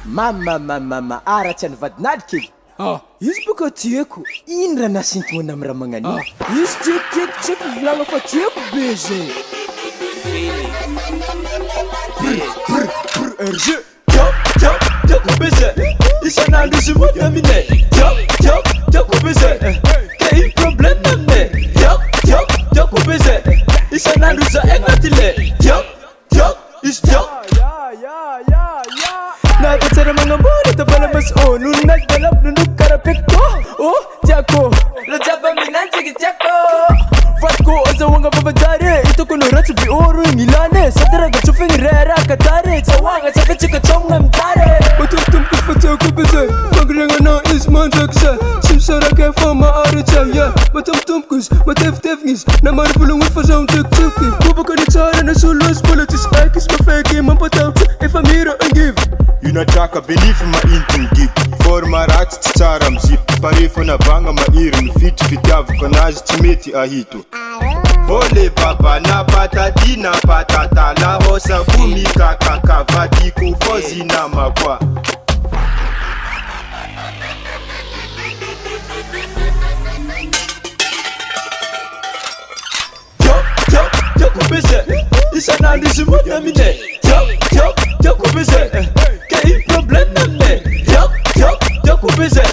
Mama aratsy any vadinadikely. Izy boka tiako. Ino raha nasintomana amin'ny raha magnano? Izy tiako volagna fa tiako be zay. RG tiako be zay. Isan'andro izy mody aminay. Tiako be zay. Ka ino problème aminay? Tiako be zay. Isan'andro zahay agnaty lay. Tiako izy tiako. Nakatsara mangambola tabala mas nunag dalap nunug karapekto. Tiako rajaba minanjigi tiako. Fatko azawanga babadare. Ito ko noratsu bi oro ngilane. Sadaraga chufing rera katare. Tsawanga sakachika chonga mtare. Otum kufatako beze. Pagrenga na isman jaksa. Simsara ke fama aricha ya. Matum kus matef-tefnis. Na marpulung fazão tuk-tuki. Kubakari tsara na sulos politics. Aikis mafeki mampataw. If I'm here and give Unatraka belief ma intungig Forma ratsy tsy tsara mizip Parefo na banga mairi mifity fitiavako anazy tsy mety ahito Ole baba na patati na patata La hosa vumi kakaka vadiko fozi na makwa Tiako beze Isan'andro izy mody aminay Tiako beze Ka ino problème aminay Tiako beze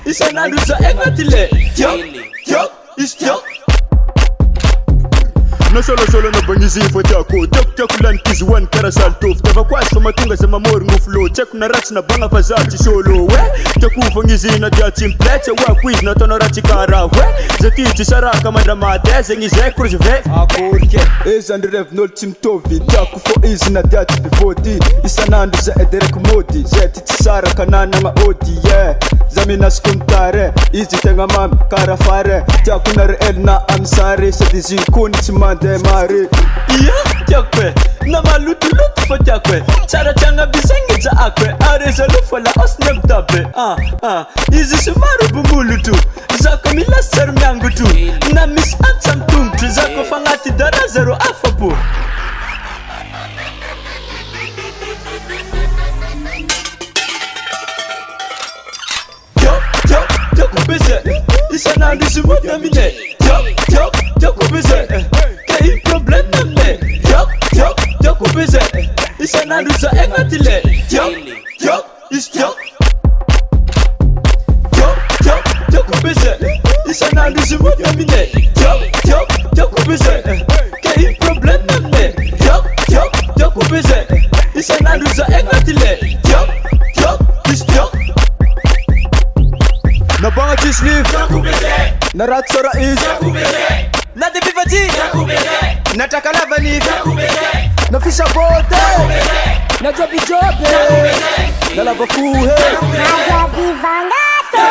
Isan'andro zahay agnaty lay Tiako izy tiako Nasolo na bangizy fo tiako Tiako lanikizy hoany kara saltovy Tiava ko azy fa matonga za mamory ngoflo Tiako na ratsy na banga fa zaho tsy solo Tiako vangizy na dia tsy mipletsy Hoako izy nataonao ratsy kara Za ty tsy saraka mandramaty Zegny izay kory je vais Akorike Ezandry revin'olo tsy mitovy Tiako fo izy na dia tsy bivôdy Isan'andro zahay derek mody Zay ty tsy saraka nanagna ody Za minaskontare Izy tegna mamy kara fare Tiako na réel na amsare Sady izy kony tsy mandeha mare Tiako na malotoloto fa tiako Tsara tiagna bizegny jaako Areza lofa la osny amitabe Izy somaro bomoloto Zako milasy tsara miangoto Na misy antsa mitongotro Zako fa agnaty dara zero afapo Tiako beze Isan'andro izy mody aminay Tiako beze Ka ino problème aminay Tiako beze Isan'andro zahay agnaty lay Tiako izy tiako Tiako beze Isan'andro izy mody aminay Tiako beze Ka ino problème aminay Tiako beze Isan'andro zahay agnaty lay Tiako izy tiako Na banga tsisy livre Na ratsy sara izy Na debivaty Na trakalava nify Na fisabote Na jobijobe Na lava fuhe Na jobivangate